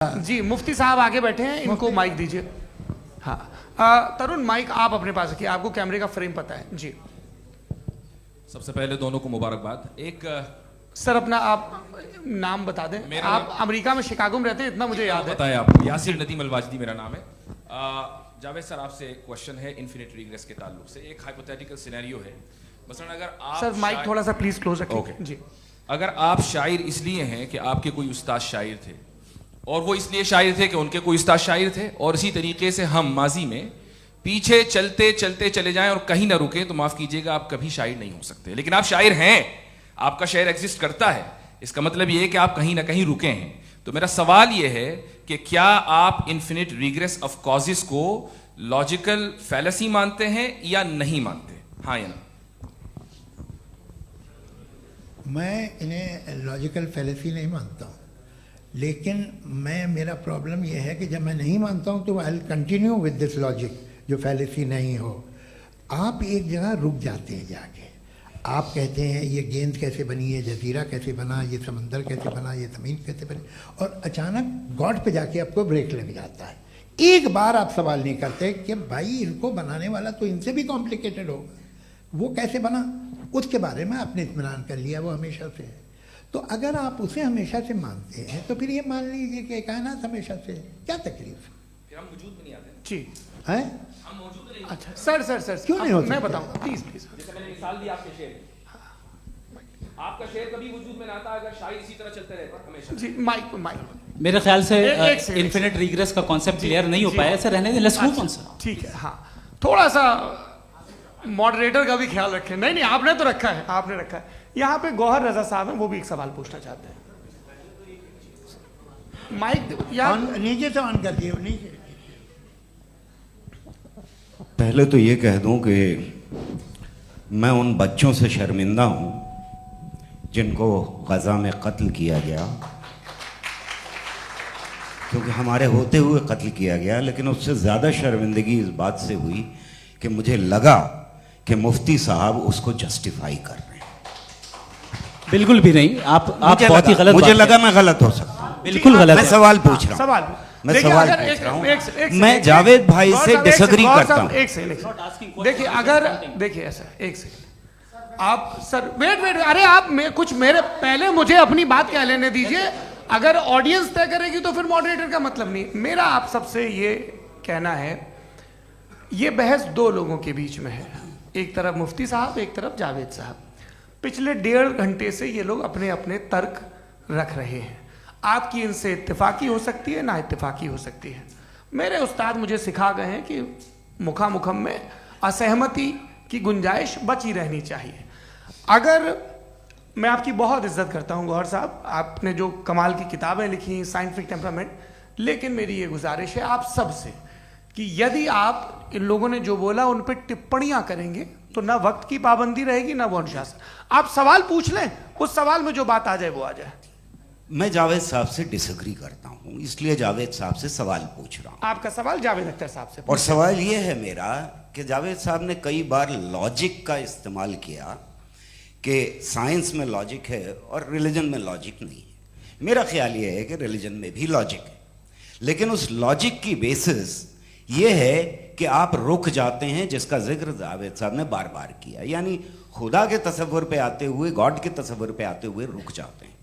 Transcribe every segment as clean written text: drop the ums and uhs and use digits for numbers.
जी मुफ्ती साहब आगे बैठे हैं, इनको माइक दीजिए। हाँ तरुण माइक आप अपने पास रखिए, आपको कैमरे का फ्रेम पता है जी। सबसे पहले दोनों को मुबारकबाद। एक सर अपना आप नाम बता दें। आप अमेरिका में शिकागो में रहते हैं, इतना मुझे याद है। बताया आपको, यासिर नदीम अलवाजदी मेरा नाम है। जावेद सर आपसे एक क्वेश्चन है इन्फिनिट रिग्रेस के ताल्लुक से। एक हाइपोथेटिकल सिनेरियो है, मसलन अगर आप सर माइक थोड़ा सा प्लीज क्लोज रखिए जी। अगर आप शायर इसलिए हैं कि आपके कोई उस्ताद शायर थे और वो इसलिए शायर थे कि उनके कोई उस्ताद शायर थे, और इसी तरीके से हम माजी में पीछे चलते चलते चले जाएं और कहीं ना रुकें, तो माफ कीजिएगा आप कभी शायर नहीं हो सकते। लेकिन आप शायर हैं, आपका शायर एग्जिस्ट करता है, इसका मतलब ये है कि आप कहीं ना कहीं रुके हैं। तो मेरा सवाल ये है कि क्या आप इन्फिनिट रिग्रेस ऑफ कॉजेस को लॉजिकल फैलेसी मानते हैं या नहीं मानते? हाँ या ना? मैं इन्हें लॉजिकल फैलेसी नहीं मानता हूँ, लेकिन मेरा प्रॉब्लम यह है कि जब मैं नहीं मानता हूँ तो I will continue with this logic जो फैलेसी नहीं हो। आप एक जगह रुक जाते हैं जाके, आप कहते हैं ये गेंद कैसे बनी, ये जजीरा कैसे बना, ये समंदर कैसे बना, ये ज़मीन कैसे बनी, और अचानक गॉड पे जाके आपको ब्रेक लग जाता है। एक बार आप सवाल नहीं करते कि भाई इनको बनाने वाला तो इनसे भी कॉम्प्लिकेटेड होगा, वो कैसे बना, उसके बारे में आपने इत्मीनान कर लिया, वो हमेशा से है। तो अगर आप उसे हमेशा से मानते हैं तो फिर ये मान लीजिए कि कायनात हमेशा से है, क्या तकलीफ? फिर हम वजूद में नहीं आते जी है। हम मौजूद नहीं। अच्छा सर क्यों नहीं हो सकते? मैं बताऊँ प्लीज प्लीज। जैसे मैंने मिसाल दी आपके शेर, आपका शेर कभी वजूद में ना आता अगर शायर इसी तरह चलते रहते हमेशा। जी माइक मेरे ख्याल से एक इन्फिनिट रिग्रेस का कॉन्सेप्ट क्लियर नहीं हो पाया, ऐसे रहने दें, लेट्स मूव ऑन सर। ठीक है। हाँ थोड़ा सा मॉडरेटर का भी ख्याल रखें। नहीं आपने तो रखा है, आपने रखा है। यहाँ पे गौहर रजा साहब हैं, वो भी एक सवाल पूछना चाहते हैं। माइक नीचे से ऑन कर दिए नीचे। पहले तो ये कह दूं कि मैं उन बच्चों से शर्मिंदा हूं जिनको गजा में कत्ल किया गया, क्योंकि हमारे होते हुए कत्ल किया गया। लेकिन उससे ज़्यादा शर्मिंदगी इस बात से हुई कि मुझे लगा कि मुफ्ती साहब उसको जस्टिफाई कर रहे हैं। बिल्कुल भी नहीं, आप बहुत ही गलत। मुझे लगा मैं गलत हो सकता हूं, बिल्कुल गलत। मैं सवाल पूछ रहा हूं, सवाल मैं सवाल पूछ रहा हूं। मैं जावेद भाई से डिसएग्री करता हूं। एक सेकंड देखिए, अगर देखिए ऐसा एक सेकंड आप सर वेट अरे आप कुछ मेरे पहले मुझे अपनी बात कह लेने दीजिए। अगर ऑडियंस तय करेगी तो फिर मॉडरेटर का मतलब नहीं। मेरा आप सबसे ये कहना है, ये बहस दो लोगों के बीच में है, एक तरफ मुफ्ती साहब, एक तरफ जावेद साहब। पिछले 1.5 घंटे से ये लोग अपने अपने तर्क रख रहे हैं। आपकी इनसे इत्तेफाकी हो सकती है, ना इत्तेफाकी हो सकती है। मेरे उस्ताद मुझे सिखा गए हैं कि मुखामुखम में असहमति की गुंजाइश बची रहनी चाहिए। अगर मैं आपकी बहुत इज्जत करता हूं गौहर साहब, आपने जो कमाल की किताबें लिखी, साइंटिफिक टेम्परामेंट, लेकिन मेरी ये गुजारिश है आप सबसे कि यदि आप इन लोगों ने जो बोला उन पर टिप्पणियां करेंगे तो ना वक्त की पाबंदी रहेगी ना वो अनुशासन। आप सवाल पूछ लें, उस सवाल में जो बात आ जाए वो आ जाए। मैं जावेद साहब से डिसएग्री करता हूं, इसलिए जावेद साहब से सवाल पूछ रहा हूं। आपका सवाल जावेद अख्तर साहब से। और सवाल ये है मेरा कि जावेद साहब ने कई बार लॉजिक का इस्तेमाल किया कि साइंस में लॉजिक है और रिलीजन में लॉजिक नहीं है। मेरा ख्याल ये है कि रिलीजन में भी लॉजिक है, लेकिन उस लॉजिक की बेसिस ये है कि आप रुक जाते हैं, जिसका जिक्र जावेद साहब ने बार बार किया, यानी खुदा के तसव्वुर पे आते हुए, गॉड के तसव्वुर पे आते हुए रुक जाते हैं।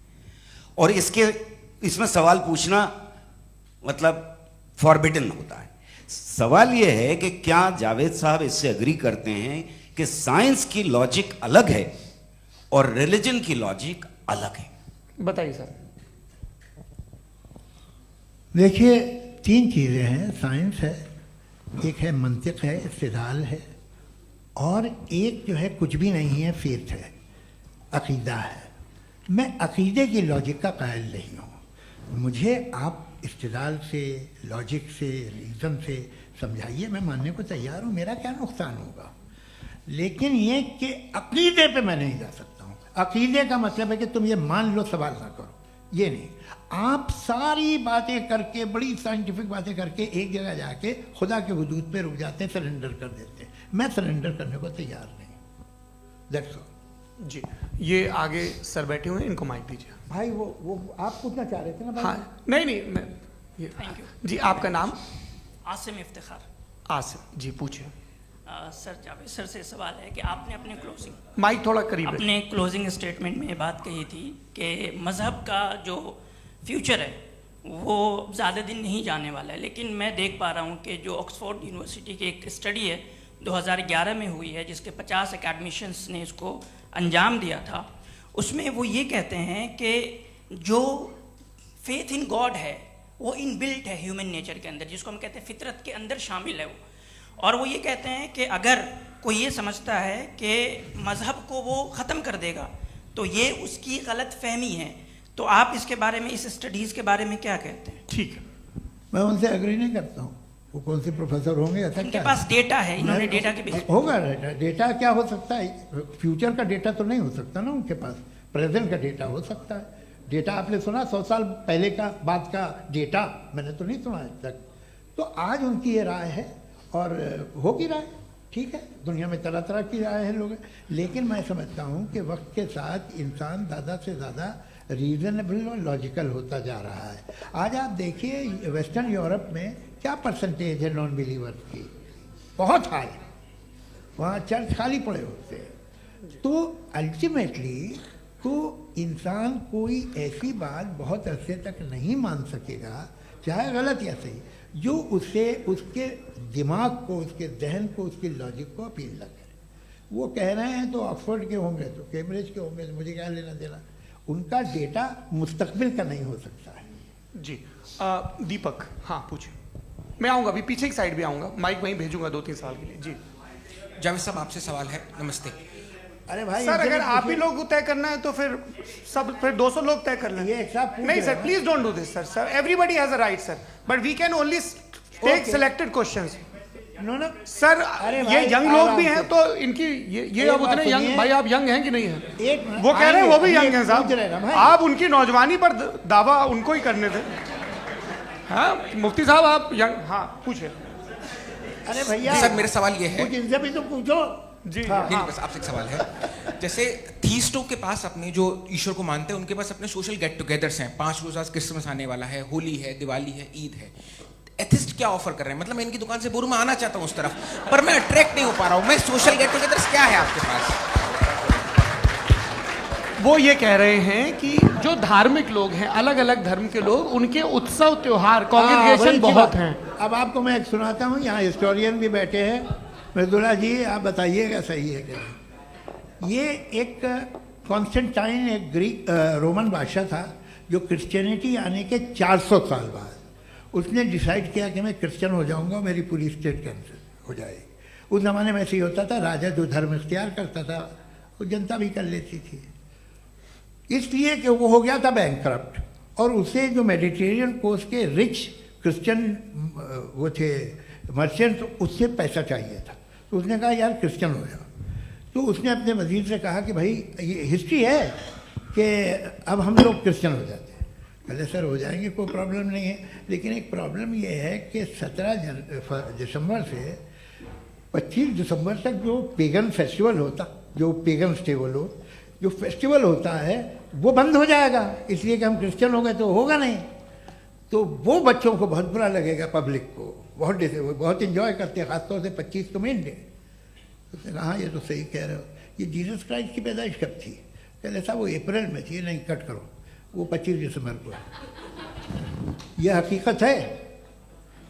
और इसमें सवाल पूछना मतलब फॉरबिडन होता है। सवाल यह है कि क्या जावेद साहब इससे एग्री करते हैं कि साइंस की लॉजिक अलग है और रिलीजन की लॉजिक अलग है? बताइए सर। देखिए 3 चीज़ें हैं, साइंस है, एक है मंतिक है, इस्तिदलाल है, और एक जो है कुछ भी नहीं है, फेथ है, अकीदा है। मैं अकीदे की लॉजिक का कायल नहीं हूँ। मुझे आप इस्तिदलाल से, लॉजिक से, रीज़न से समझाइए, मैं मानने को तैयार हूँ, मेरा क्या नुकसान होगा। लेकिन ये कि अकीदे पे मैं नहीं जा सकता हूँ। अकीदे का मतलब है कि तुम ये मान लो, सवाल ना करो, ये नहीं। आप सारी बातें करके, बड़ी साइंटिफिक बातें करके एक जगह जाके खुदा के हुदूद पे रुक जाते हैं, सरेंडर कर देते हैं। मैं सरेंडर करने को तैयार नहीं। दैट्स ऑल जी। ये आगे सर बैठे हुए हैं, इनको माइक दीजिए। भाई। वो आप पूछना चाह रहे थे ना भाई? हाँ नहीं मैं थैंक यू। जी आपका नाम? आसिम इफ्तिखार। आसिफ जी पूछिए। सर जावेद सर से सवाल है कि आपने अपने माइक थोड़ा करीब है। अपने क्लोजिंग स्टेटमेंट में ये बात कही थी कि मज़हब का जो फ्यूचर है वो ज़्यादा दिन नहीं जाने वाला है, लेकिन मैं देख पा रहा हूँ कि जो ऑक्सफोर्ड यूनिवर्सिटी की एक स्टडी है 2011 में हुई है, जिसके 50 एकेडमिशियंस ने इसको अंजाम दिया था, उसमें वो ये कहते हैं कि जो फेथ इन गॉड है वो इनबिल्ट है ह्यूमन नेचर के अंदर, जिसको हम कहते हैं फितरत के अंदर शामिल है वो। और वो ये कहते हैं कि अगर कोई ये समझता है कि मज़हब को वो ख़त्म कर देगा तो ये उसकी गलत फहमी है। तो आप इसके बारे में, इस स्टडीज़ के बारे में क्या कहते हैं? ठीक है, मैं उनसे एग्री नहीं करता हूँ। वो कौन से प्रोफेसर होंगे? ऐसा उनके क्या पास डेटा है, इन्होंने डेटा के बेस होगा। डेटा क्या हो सकता है? फ्यूचर का डेटा तो नहीं हो सकता ना उनके पास, प्रेजेंट का डेटा हो सकता है। डेटा आपने सुना 100 साल पहले का बाद का डेटा? मैंने तो नहीं सुना आज तक। तो आज उनकी ये राय है और होगी राय, ठीक है। दुनिया में तरह तरह की राय है लोग, लेकिन मैं समझता हूँ कि वक्त के साथ इंसान ज़्यादा से ज़्यादा रीजनेबल और लॉजिकल होता जा रहा है। आज आप देखिए वेस्टर्न यूरोप में क्या परसेंटेज है नॉन बिलीवर्स की, बहुत हाई। वहाँ चर्च खाली पड़े होते हैं। तो अल्टीमेटली तो इंसान कोई ऐसी बात बहुत अरसे तक नहीं मान सकेगा, चाहे गलत या सही, जो उसे उसके दिमाग को, उसके जहन को, उसकी लॉजिक को अपील न करे। वो कह रहे हैं तो ऑक्सफोर्ड के होंगे तो कैम्ब्रिज के होंगे, तो मुझे क्या लेना देना। उनका डेटा मुस्तकबिल का नहीं हो सकता है। जी दीपक, हाँ पूछिए। मैं आऊँगा अभी, पीछे की साइड भी आऊँगा, माइक वहीं भेजूंगा 2-3 साल के लिए। जी जावेद साहब आपसे सवाल है। नमस्ते। अरे भाई सर, अगर आप ही लोग तय करना है तो फिर 200 लोग तय कर लें। ये एक साथ नहीं sir, please don't do this sir. Everybody has a right sir, but we can only take selected questions. No sir, ये यंग लोग भी हैं तो इनकी ये अब उतने सुनिए। यंग, भाई आप यंग हैं कि नहीं हैं? एक वो कह रहे हैं वो भी आइए, यंग हैं पूछ रहे ना साहब। भाई। आप उनकी नौजवानी पर दावा उनको ही करने थे। हाँ मुफ्ती साहब आप यंग, हाँ पूछे। अरे भैया सर मेरा सवाल ये है, कुछ इनसे भी तो पूछो। जी नहीं बस आपसे एक सवाल है। जैसे थीस्टों के पास अपने जो ईश्वर को मानते हैं उनके पास अपने सोशल गेट टुगेदर्स हैं। 5 रोज़ आज क्रिसमस आने वाला है, होली है, दिवाली है, ईद है। एथिस्ट क्या ऑफर कर रहे हैं? मतलब मैं इनकी दुकान से बोलूं मैं आना चाहता हूं उस तरफ, पर मैं अट्रैक्ट नहीं हो पा रहा हूं। मैं सोशल गेट टुगेदर्स क्या है आपके पास? वो ये कह रहे हैं कि जो धार्मिक लोग हैं, अलग अलग धर्म के लोग, उनके उत्सव त्योहार कॉन्ग्रेगेशन बहुत हैं। अब आपको मैं एक सुनाता हूँ, यहाँ हिस्टोरियन भी बैठे हैं। मृदुला जी आप बताइएगा सही है क्या? ये एक कॉन्स्टेंटाइन, एक ग्रीक रोमन बादशाह था जो क्रिश्चियनिटी आने के 400 साल बाद उसने डिसाइड किया कि मैं क्रिश्चियन हो जाऊंगा, मेरी पूरी स्टेट कैंसिल हो जाएगी। उस ज़माने में ऐसे ही होता था, राजा जो धर्म इख्तियार करता था वो जनता भी कर लेती थी। इसलिए कि वो हो गया था बैंकक्रप्ट, और उसे जो मेडिटेरियन कोस्ट के रिच क्रिश्चियन वो थे मर्चेंट, उससे पैसा चाहिए था। तो उसने कहा यार क्रिश्चियन हो जाओ। तो उसने अपने वजीर से कहा कि भाई ये हिस्ट्री है कि अब हम लोग क्रिश्चियन हो जाते हैं। कहले सर हो जाएंगे, कोई प्रॉब्लम नहीं है, लेकिन एक प्रॉब्लम ये है कि 17 दिसंबर से 25 दिसंबर तक जो पेगन फेस्टिवल होता, जो पेगन्स थे वो लोग, जो फेस्टिवल होता है वो बंद हो जाएगा, इसलिए कि हम क्रिश्चियन हो गए तो होगा नहीं। तो वो बच्चों को बहुत बुरा लगेगा, पब्लिक को बहुत इन्जॉय करते हैं, खासतौर से 25 को मेन डे। उसने कहा हाँ ये तो सही कह रहे हो, ये जीसस क्राइस्ट की पैदाइश कब थी? कहते साहब वो अप्रैल में थी। नहीं कट करो, वो 25 दिसंबर को है। यह हकीकत है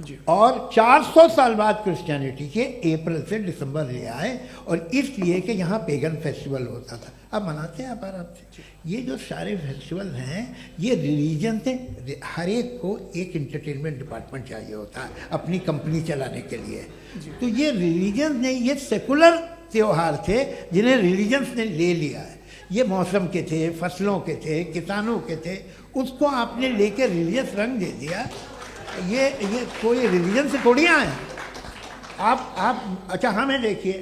जी। और 400 साल बाद क्रिश्चियनिटी के अप्रैल से दिसंबर ले आए, और इसलिए कि यहाँ पेगन फेस्टिवल होता था। अब मनाते हैं आप आराम से। ये जो सारे फेस्टिवल हैं ये रिलीजन से, हर एक को एक इंटरटेनमेंट डिपार्टमेंट चाहिए होता है अपनी कंपनी चलाने के लिए। तो ये रिलीजन ने, ये सेकुलर त्यौहार थे जिन्हें रिलीजन्स ने ले लिया है। ये मौसम के थे, फसलों के थे, किसानों के थे, उसको आपने लेके रिलीजियस रंग दे दिया। ये कोई रिलीजन से थोड़ी आए आप। अच्छा हमें देखिए,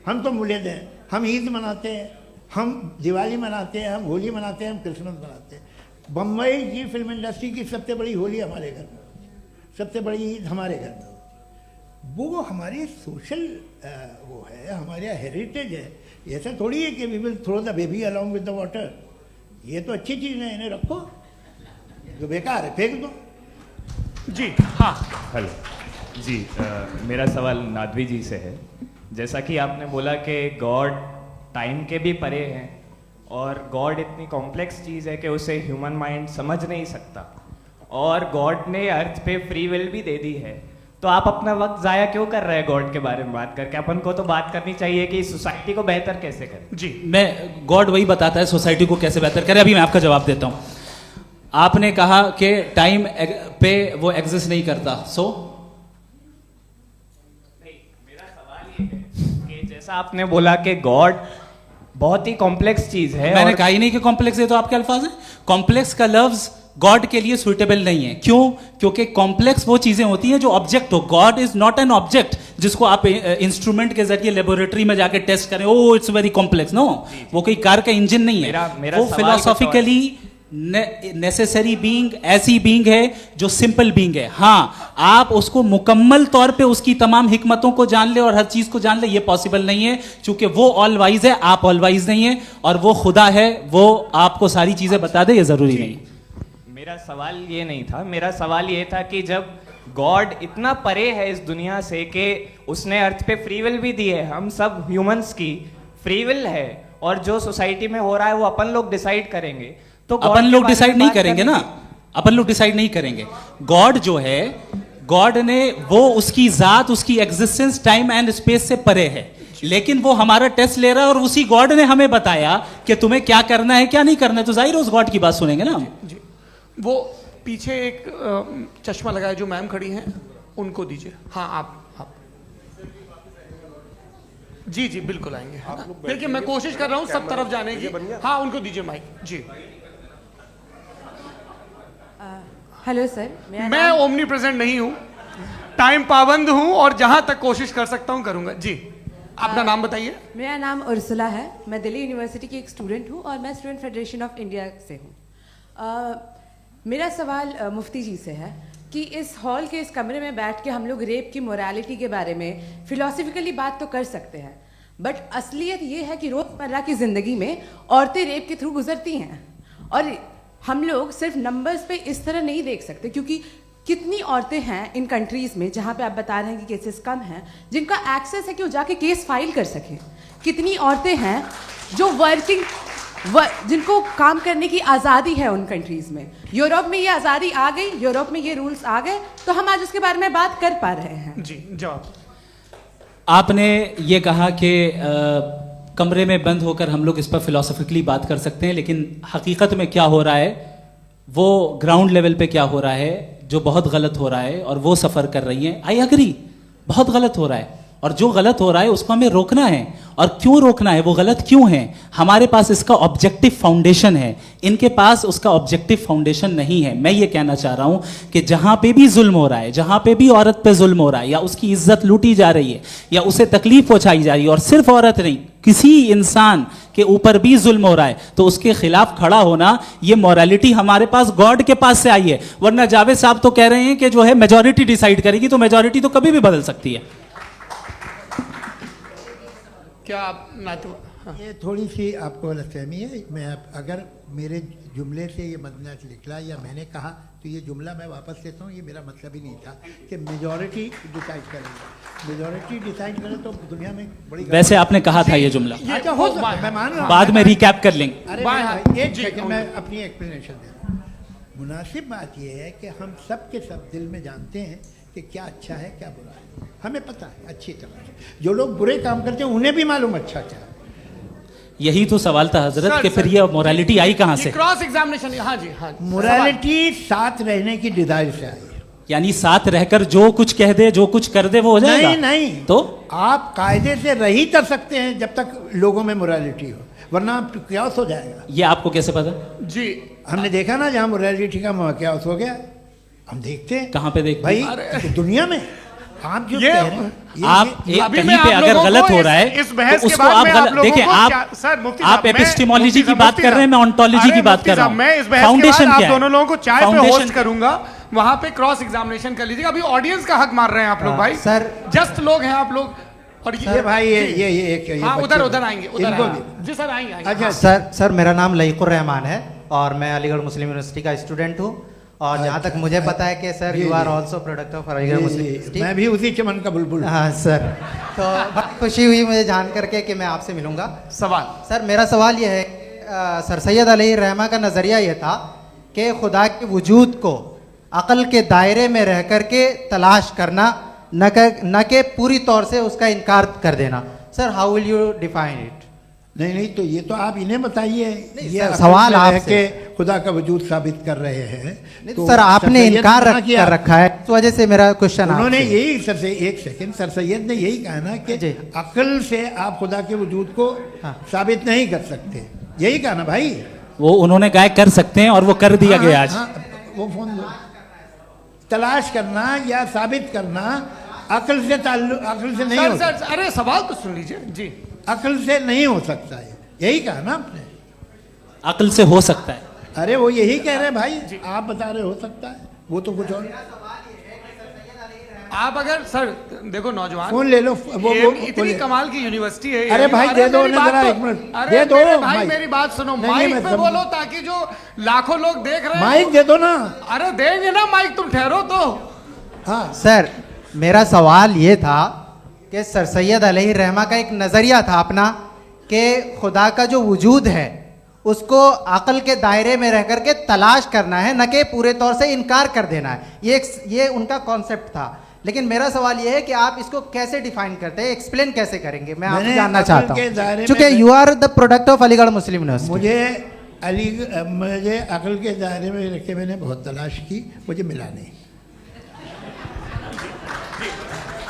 हम तो मुल्द हैं, हम ईद मनाते हैं, हम दिवाली मनाते हैं, हम होली मनाते हैं, हम क्रिसमस मनाते हैं। बम्बई की फिल्म इंडस्ट्री की सबसे बड़ी होली हमारे घर में होती है, सबसे बड़ी ईद हमारे घर में होती है। वो हमारी सोशल वो है, हमारे हेरिटेज है। ऐसा थोड़ी है कि we will throw the baby along with the water. ये तो अच्छी चीज़ है, इन्हें रखो, जो बेकार है फेंक दो। जी हाँ हेलो जी, मेरा सवाल नादवी जी से है। जैसा कि आपने बोला कि गॉड टाइम के भी परे हैं और गॉड इतनी कॉम्प्लेक्स चीज़ है कि उसे ह्यूमन माइंड समझ नहीं सकता, और गॉड ने अर्थ पे फ्री विल भी दे दी है, तो आप अपना वक्त ज़ाया क्यों कर रहे हैं गॉड के बारे में बात करके? अपन को तो बात करनी चाहिए कि सोसाइटी को बेहतर कैसे करें। जी, मैं गॉड वही बताता है सोसाइटी को कैसे बेहतर करे। अभी मैं आपका जवाब देता हूँ। आपने कहा कि टाइम पे वो एग्जिस्ट नहीं करता, सो मेरा सवाल ये है कि जैसा आपने बोला कि गॉड बहुत ही कॉम्प्लेक्स चीज़ है, मैंने और कहा ही नहीं कि कॉम्प्लेक्स है, तो आपके अल्फाज हैं। कॉम्प्लेक्स का लफ्ज गॉड के लिए सुइटेबल नहीं है। क्यों? क्योंकि कॉम्प्लेक्स वो चीजें होती हैं जो ऑब्जेक्ट हो। God is not an object जिसको आप इंस्ट्रूमेंट के जरिए लेबोरेटरी में जाके टेस्ट करें, oh it's very complex. No, वो कोई कार का इंजन नहीं है। मेरा वो सवाल फिलोसॉफिकली नेसेसरी बीइंग ऐसी बीइंग है जो सिंपल बीइंग है। हाँ, आप उसको मुकम्मल तौर पे उसकी तमाम हिकमतों को जान ले और हर चीज को जान ले, ये पॉसिबल नहीं है, क्योंकि वो ऑल वाइज है, आप ऑल वाइज नहीं है, और वो खुदा है, वो आपको सारी चीजें बता दे, ये जरूरी नहीं। मेरा सवाल ये नहीं था, मेरा सवाल ये था कि जब गॉड इतना परे है इस दुनिया से कि उसने अर्थ पे फ्री विल भी दी है, हम सब ह्यूमंस की फ्री विल है, और जो सोसाइटी में हो रहा है वो अपन लोग डिसाइड करेंगे, तो अपन लोग डिसाइड नहीं करेंगे ना, अपन लोग डिसाइड नहीं करेंगे। गॉड जो है, गॉड ने वो उसकी जात, उसकी एग्जिस्टेंस टाइम एंड स्पेस से परे है, लेकिन वो हमारा टेस्ट ले रहा है और उसी गॉड ने हमें बताया कि तुम्हें क्या करना है क्या नहीं करना है, तो जाहिर है उस गॉड की बात सुनेंगे ना। जी, वो पीछे एक चश्मा लगाए जो मैम खड़ी हैं, उनको दीजिए। हाँ, आप जी जी बिल्कुल आएंगे। देखिए, मैं कोशिश कर रहा हूँ सब तरफ जाने की। हाँ, उनको दीजिए माइक। जी, हेलो सर, मैं ओमनी प्रेजेंट नहीं हूँ, टाइम पाबंद हूँ, और जहां तक कोशिश कर सकता हूँ करूंगा। जी, अपना नाम बताइए। मेरा नाम उर्सुला है, मैं दिल्ली यूनिवर्सिटी की एक स्टूडेंट हूँ और मैं स्टूडेंट फेडरेशन ऑफ इंडिया से हूँ। मेरा सवाल मुफ्ती जी से है कि इस हॉल के इस कमरे में बैठ के हम लोग रेप की मोरालिटी के बारे में फिलोसफिकली बात तो कर सकते हैं, बट असलियत ये है कि रोज़मर्रा की ज़िंदगी में औरतें रेप के थ्रू गुजरती हैं, और हम लोग सिर्फ नंबर्स पे इस तरह नहीं देख सकते, क्योंकि कितनी औरतें हैं इन कंट्रीज़ में जहाँ पे आप बता रहे हैं कि केसेस कम हैं, जिनका एक्सेस है कि वो जाके केस फाइल कर सकें। कितनी औरतें हैं जो जिनको काम करने की आज़ादी है उन कंट्रीज़ में। यूरोप में ये आज़ादी आ गई, यूरोप में ये रूल्स आ गए, तो हम आज उसके बारे में बात कर पा रहे हैं। जी, जवाब। आपने ये कहा कि कमरे में बंद होकर हम लोग इस पर फिलोसफिकली बात कर सकते हैं, लेकिन हकीकत में क्या हो रहा है, वो ग्राउंड लेवल पे क्या हो रहा है, जो बहुत गलत हो रहा है, और वो सफ़र कर रही हैं। आई एग्री, बहुत गलत हो रहा है, और जो गलत हो रहा है उसको हमें रोकना है। और क्यों रोकना है, वो गलत क्यों है? हमारे पास इसका ऑब्जेक्टिव फाउंडेशन है, इनके पास उसका ऑब्जेक्टिव फाउंडेशन नहीं है। मैं ये कहना चाह रहा हूं कि जहां पे भी जुल्म हो रहा है, जहां पे भी औरत पे जुल्म हो रहा है, या उसकी इज्जत लूटी जा रही है, या उसे तकलीफ पहुंचाई जा रही है, और सिर्फ औरत नहीं, किसी इंसान के ऊपर भी जुल्म हो रहा है, तो उसके खिलाफ खड़ा होना, ये मॉरलिटी हमारे पास गॉड के पास से आई है। वरना जावेद साहब तो कह रहे हैं कि जो है मेजॉरिटी डिसाइड करेगी, तो मेजॉरिटी तो कभी भी बदल सकती है। क्या आप हाँ। ये थोड़ी सी आपको गलतफहमी है। मैं अगर मेरे जुमले से ये मदनत निकला या मैंने कहा, तो ये जुमला मैं वापस लेता हूँ, ये मेरा मतलब ही नहीं था कि मेजॉरिटी डिसाइड करेंगे। मेजॉरिटी डिसाइड करे तो दुनिया में बड़ी, वैसे आपने कहा था ये जुमला। अच्छा, हो मैं मान रहा हूँ, बाद में रिकैप कर लेंगे। अरे एक सेकंड, मैं अपनी एक्सप्लेनेशन दे रहा हूँ। मुनासिब बात यह है कि हम सब के सब दिल में जानते हैं कि क्या अच्छा है क्या बुरा है, हमें पता है अच्छी तरह से। जो लोग बुरे काम करते हैं उन्हें भी मालूम अच्छा क्या है। यही तो सवाल था हजरत कि फिर ये मोरालिटी आई कहाँ से? Cross examination. हाँ जी, हाँ, मोरालिटी साथ रहने की डिजायर से आई है। यानी साथ रहकर जो कुछ कह दे, जो कुछ कर दे, वो हो जाएगा? नहीं नहीं, तो आप कायदे से रह ही कर सकते हैं जब तक लोगों में मोरालिटी हो, वरना क्यास हो जाएगा। ये आपको कैसे पता? जी, हमने देखा ना, जहाँ मोरालिटी का क्यास हो गया, हम देखते हैं। कहाँ पे देखते भाई? दुनिया में। आप जो कह रहे हैं, आप कहीं पे अगर गलत हो रहा है तो उसको आप गलत देखिए। आप एपिस्टेमोलॉजी की बात कर रहे हैं, मैं ऑन्टोलॉजी की बात कर रहा हूं। मैं इस बहस के बाद आप दोनों लोगों को चाय पे होस्ट करूंगा, वहां पे क्रॉस एग्जामिनेशन कर लीजिएगा। अभी ऑडियंस का हक मार रहे हैं आप लोग भाई, सर जस्ट लोग हैं आप लोग। और ये भाई ये हाँ, उधर आएंगे, जी सर आएंगे। अच्छा सर, मेरा नाम लईकुर रहमान है और मैं अलीगढ़ मुस्लिम यूनिवर्सिटी का स्टूडेंट हूँ, और जहाँ तक मुझे पता है कि sir you are also product of Aligarh Muslim University. मैं भी उसी चमन का बुलबुल। हाँ सर, तो बड़ी खुशी हुई मुझे जान करके कि मैं आपसे मिलूंगा। सवाल सर, मेरा सवाल यह है, सर सैयद अलैहि रहमा का नज़रिया यह था कि खुदा के वजूद को अक़ल के दायरे में रह कर के तलाश करना, न कि पूरी तौर से उसका इनकार कर देना। Sir, how will you define it? नहीं, तो ये तो आप इन्हें बताइए। ये सवाल आपसे के खुदा का वजूद साबित कर रहे हैं। तो सर, आपने इनकार कर रखा है, इस वजह से मेरा क्वेश्चन उन्होंने यही सर से एक सेकंड, सर सैयद ने यही कहा ना कि अक्ल से आप खुदा के वजूद को साबित नहीं कर सकते, यही कहा ना भाई। वो उन्होंने कहा कर सकते हैं और वो कर दिया गया आज। वो फोन तलाश करना या साबित करना अक्ल से अक्ल से नहीं हो सकता। अरे सवाल तो सुन लीजिए जी। अक्ल से नहीं हो सकता है, यही कहा ना आपने। अक्ल से हो सकता है। अरे वो यही कह रहे हैं भाई, आप बता रहे हो सकता है, वो तो कुछ और। आप अगर सर देखो नौजवान फोन ले लो, वो इतनी कमाल की यूनिवर्सिटी है। अरे भाई दे दो ना जरा, एक मिनट दे दो भाई, मेरी बात सुनो, माइक पे बोलो ताकि जो लाखों लोग देख रहे हैं। माइक दे दो ना। अरे देंगे ना माइक, तुम ठहरो तो। हाँ सर, मेरा सवाल ये था कि सर सैयद अलैहि रहमा का एक नज़रिया था अपना कि खुदा का जो वजूद है उसको अक़ल के दायरे में रह करके तलाश करना है, न कि पूरे तौर से इनकार कर देना है। ये उनका कॉन्सेप्ट था। लेकिन मेरा सवाल ये है कि आप इसको कैसे डिफाइन करते हैं, एक्सप्लेन कैसे करेंगे, मैं आपसे जानना चाहता हूँ, क्योंकि you are the product of Aligarh Muslim University. मुझे अक़ल के दायरे में रख के मैंने बहुत तलाश की, मुझे मिला नहीं।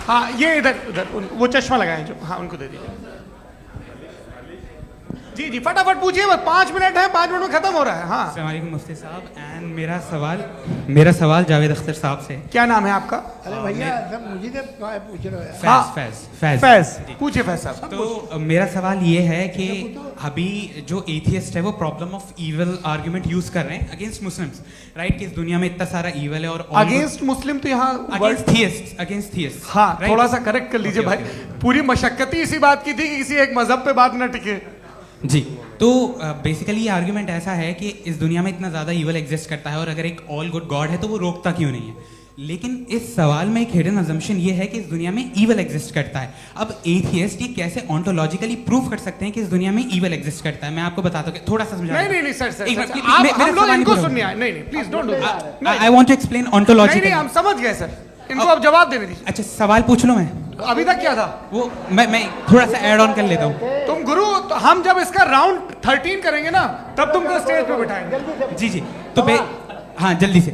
हाँ, ये इधर वो चश्मा लगाए जो, हाँ उनको दे दीजिए। जी जी फटाफट पूछिए, बस 5 मिनट है, 5 मिनट में खत्म हो रहा है। हाँ, अस्सलाम वालेकुम मुफ्ती साहब। एंड मेरा सवाल जावेद अख्तर साहब से। क्या नाम है आपका? अरे भैया सब मुझे पूछ रहे हो। फैज पूछिए फैज साहब। तो मेरा सवाल ये है कि अभी जो एथियस्ट है वो problem of evil argument use कर रहे हैं अगेंस्ट मुस्लिम्स, राइट? कि इस दुनिया में इतना सारा ईविल है और अगेंस्ट मुस्लिम तो यहाँ अगेंस्ट थियस्ट। हाँ, थोड़ा सा करेक्ट कर लीजिए भाई। पूरी मशक्कत ही इसी बात की थी कि किसी एक मजहब पे बात ना टिके। जी, तो बेसिकली ये आर्ग्यूमेंट ऐसा है कि इस दुनिया में इतना ज़्यादा ईवल एग्जिस्ट करता है और अगर एक ऑल गुड गॉड है तो वो रोकता क्यों नहीं है? लेकिन इस सवाल में एक हिडन अजम्पशन ये है कि इस दुनिया में ईवल एग्जिस्ट करता है। अब एथियस्ट ये कैसे ऑन्टोलॉजिकली प्रूव कर सकते हैं कि इस दुनिया में ईवल एग्जिस्ट करता है? मैं आपको बताता हूँ, थोड़ा सा समझा। नहीं सर, हम लोग इनको सुनने आए। नहीं please don't do that. I want to explain ontologically. नहीं, हम समझ गए सर, इनको अब जवाब देने दीजिए। अच्छा, सवाल पूछ लो। मैं अभी तक क्या था वो मैं थोड़ा सा ऐड ऑन कर लेता हूँ। तुम गुरु, तो हम जब इसका राउंड 13 करेंगे ना तब तुमको स्टेज पे बिठाएंगे। जी तो हाँ जल्दी से।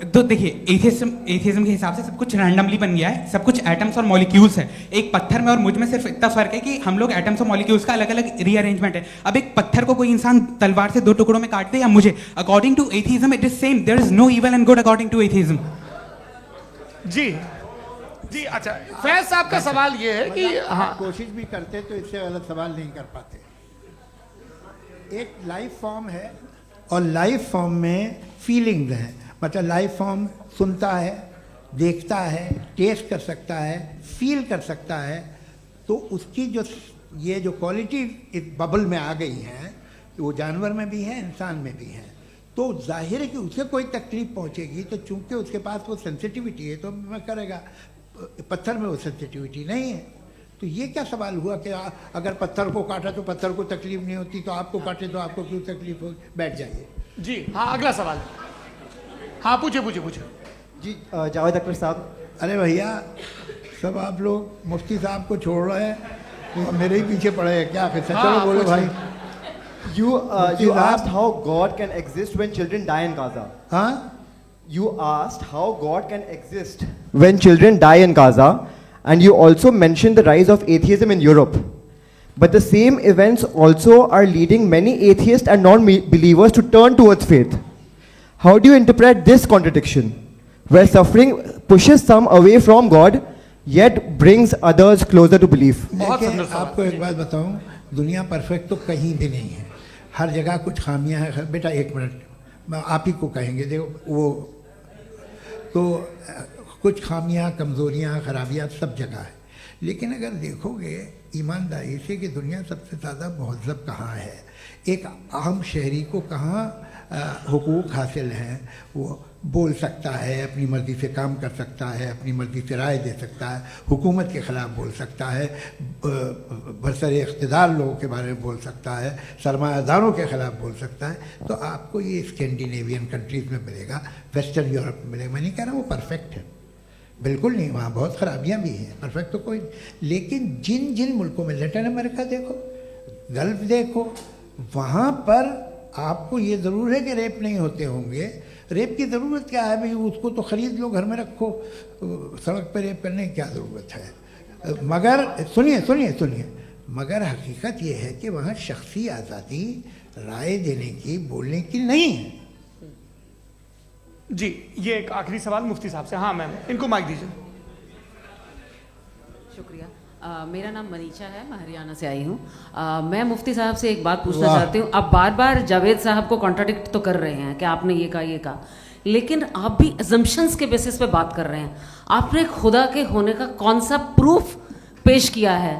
तो देखिए, एथियज्म के हिसाब से सब कुछ रैंडमली बन गया है, सब कुछ एटम्स और मॉलिक्यूल्स है। एक पत्थर में और मुझ में सिर्फ इतना फर्क है कि हम लोग एटम्स और मॉलिक्यूल्स का अलग अलग रीअरेंजमेंट है। अब एक पत्थर को कोई इंसान तलवार से 2 टुकड़ों में काट दे या मुझे, according to atheism it is same. There is no evil and good according to atheism. जी अच्छा, फैज साहब का सवाल ये है कि हाँ, कोशिश भी करते तो इससे गलत सवाल नहीं कर पाते। एक लाइफ फॉर्म है और लाइफ फॉर्म में फीलिंग्स हैं। मतलब लाइफ फॉर्म सुनता है, देखता है, टेस्ट कर सकता है, फील कर सकता है। तो उसकी जो ये जो क्वालिटी इस बबल में आ गई हैं, वो जानवर में भी है, इंसान में भी है। तो जाहिर है कि उसे कोई तकलीफ पहुंचेगी, तो चूंकि उसके पास वो सेंसिटिविटी है तो मैं करेगा। पत्थर में वो सेंसिटिविटी नहीं है। तो ये क्या सवाल हुआ कि अगर पत्थर को काटा तो पत्थर को तकलीफ नहीं होती, तो आपको काटे तो आपको क्यों तकलीफ हो? बैठ जाइए जी। हाँ, अगला सवाल। हाँ, पूछे जी। जावेद अख्तर साहब। अरे भैया, सब आप लोग मुफ्ती साहब को छोड़ रहे हैं और मेरे ही पीछे पड़े हैं क्या? फिर चलो बोलो भाई। You asked how God can exist when children die in Gaza. हाँ? You asked how God can exist when children die in Gaza, and you also mentioned the rise of atheism in Europe. But the same events also are leading many atheists and non-believers to turn towards faith. How do you interpret this contradiction, where suffering pushes some away from God, yet brings others closer to belief? आपको एक बात बताऊं, दुनिया perfect तो कहीं भी नहीं है, हर जगह कुछ खामियां हैं। बेटा एक मिनट, मैं आप ही को कहेंगे, देखो वो तो कुछ खामियां, कमज़ोरियां, खराबियां सब जगह है। लेकिन अगर देखोगे ईमानदारी से कि दुनिया सबसे ज़्यादा महज़ब कहाँ है, एक आम शहरी को कहाँ हुकूक हासिल हैं, वो बोल सकता है, अपनी मर्ज़ी से काम कर सकता है, अपनी मर्ज़ी से राय दे सकता है, हुकूमत के ख़िलाफ़ बोल सकता है, बरसरे इक़्तिदार लोगों के बारे में बोल सकता है, सरमायादारों के ख़िलाफ़ बोल सकता है। तो आपको ये स्कैंडिनेवियन कंट्रीज़ में मिलेगा, वेस्टर्न यूरोप में मिलेगा। मैं नहीं कह रहा वो परफेक्ट है, बिल्कुल नहीं, वहाँ बहुत ख़राबियाँ भी हैं, परफेक्ट तो कोई। लेकिन जिन जिन मुल्कों में, लैटिन अमेरिका देखो, गल्फ़ देखो, वहाँ पर आपको ये ज़रूर है कि रेप नहीं होते होंगे। रेप की ज़रूरत क्या है भाई? उसको तो ख़रीद लो, घर में रखो, सड़क पर रेप करने की क्या ज़रूरत है? मगर सुनिए, मगर हकीकत ये है कि वहाँ शख्सी आज़ादी राय देने की, बोलने की नहीं है। जी, ये एक आखिरी सवाल मुफ्ती साहब से। हाँ मैम, इनको माइक दीजिए। शुक्रिया। मेरा नाम मनीषा है, मैं हरियाणा से आई हूँ। मैं मुफ्ती साहब से एक बात पूछना चाहती हूँ। आप बार बार जावेद साहब को कॉन्ट्राडिक्ट तो कर रहे हैं कि आपने ये कहा, लेकिन आप भी अजम्पशंस के बेसिस पे बात कर रहे हैं। आपने खुदा के होने का कौन सा प्रूफ पेश किया है,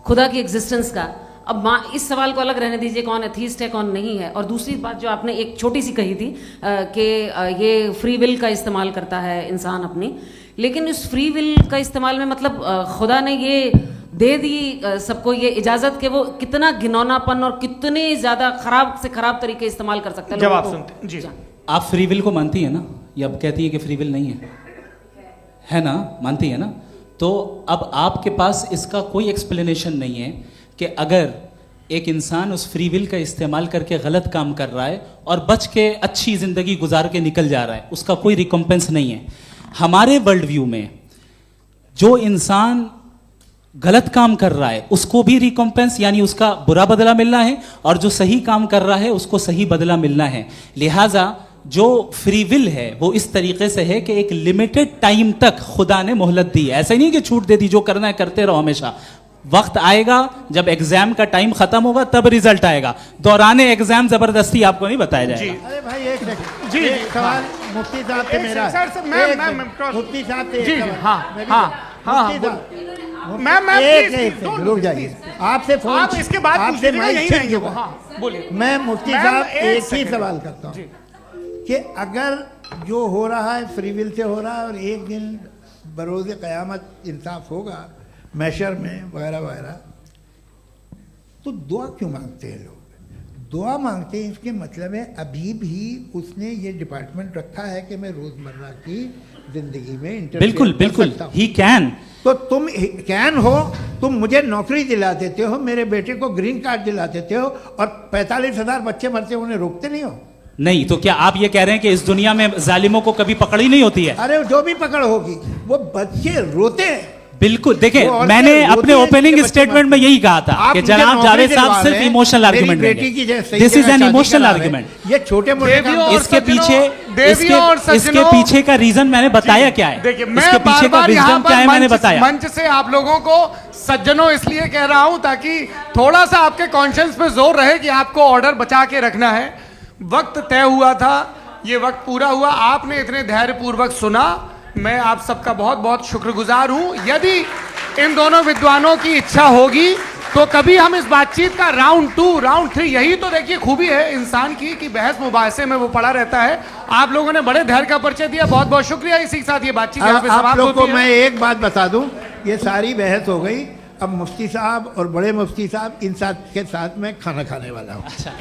खुदा की एग्जिस्टेंस का? अब इस सवाल को अलग रहने दीजिए, कौन एथीस्ट है कौन नहीं है। और दूसरी बात जो आपने एक छोटी सी कही थी कि ये फ्री विल का इस्तेमाल करता है इंसान अपनी, लेकिन इस फ्री विल का इस्तेमाल में मतलब खुदा ने ये दे दी सबको ये इजाज़त कि वो कितना घिनौनापन और कितने ज़्यादा ख़राब से ख़राब तरीके इस्तेमाल कर सकते हैं। जवाब सुनते जी। आप फ्री विल को मानती है ना, या कहती है कि फ्री विल नहीं है ना? मानती है ना? तो अब आपके पास इसका कोई एक्सप्लेनेशन नहीं है कि अगर एक इंसान उस फ्री विल का इस्तेमाल करके गलत काम कर रहा है और बच के अच्छी ज़िंदगी गुजार के निकल जा रहा है, उसका कोई रिकम्पेंस नहीं है। हमारे वर्ल्ड व्यू में जो इंसान गलत काम कर रहा है उसको भी रिकम्पेंस यानी उसका बुरा बदला मिलना है, और जो सही काम कर रहा है उसको सही बदला मिलना है। लिहाजा जो फ्री विल है वो इस तरीके से है कि एक लिमिटेड टाइम तक खुदा ने मोहलत दी है। ऐसा नहीं कि छूट दे दी, जो करना है करते रहो हमेशा। वक्त आएगा जब एग्जाम का टाइम खत्म होगा तब रिजल्ट आएगा, दौराने एग्जाम जबरदस्ती आपको नहीं बताया जाएगा। अरे भाई एक सेकंड, जी सवाल मुफ्ती साहब से मेरा, मुफ्ती साहब से जी, हाँ, रुक जाइए, आपसे फोन, आप इसके बाद आपसे यहीं रहेंगे वो। हाँ बोलिए। मैं मुफ्ती साहब एक ही सवाल करता हूँ कि अगर जो हो रहा है फ्री विल से हो रहा है और एक दिन बरोज़ क़यामत इंसाफ होगा मैशर में वगैरह वगैरह, तो दुआ क्यों मांगते हैं लोग? दुआ मांगते हैं इसके मतलब है अभी भी उसने ये डिपार्टमेंट रखा है कि मैं रोज़मर्रा की ज़िंदगी में बिल्कुल बिल्कुल ही कैन। तो तुम कैन हो, तुम मुझे नौकरी दिला देते हो, मेरे बेटे को ग्रीन कार्ड दिला देते हो, और 45,000 बच्चे मरते हो, उन्हें रोकते नहीं हो। नहीं तो क्या आप ये कह रहे हैं कि इस दुनिया में जालिमों को कभी पकड़ ही नहीं होती है? अरे जो भी पकड़ होगी वो बच्चे रोते हैं। बिल्कुल, देखें मैंने अपने ओपनिंग स्टेटमेंट में यही कहा था कि जनाब जावेद साहब सिर्फ इमोशनल आर्गुमेंट देंगे। This is an emotional argument. ये छोटे मोटे इसके पीछे का रीजन मैंने बताया क्या है, इसके पीछे का रीजन क्या है मैंने बताया। मंच से आप लोगों को सज्जनों इसलिए कह रहा हूं ताकि थोड़ा सा आपके कॉन्शियंस पे जोर रहे कि आपको ऑर्डर बचा के रखना है। वक्त तय हुआ था, ये वक्त पूरा हुआ, आपने इतने धैर्यपूर्वक सुना, मैं आप सबका बहुत बहुत शुक्रगुजार हूं। यदि इन दोनों विद्वानों की इच्छा होगी तो कभी हम इस बातचीत का राउंड 2, राउंड 3, यही तो देखिए खूबी है इंसान की कि बहस मुबाहसे में वो पड़ा रहता है। आप लोगों ने बड़े धैर्य का परिचय दिया, बहुत बहुत शुक्रिया। इसी के साथ ये बातचीत यहाँ पे समाप्त होती है। आप लोग को मैं एक बात बता दूं, ये सारी बहस हो गई, अब मुफ्ती साहब और बड़े मुफ्ती साहब इन साथ के साथ मैं खाना खाने वाला हूँ। अच्छा।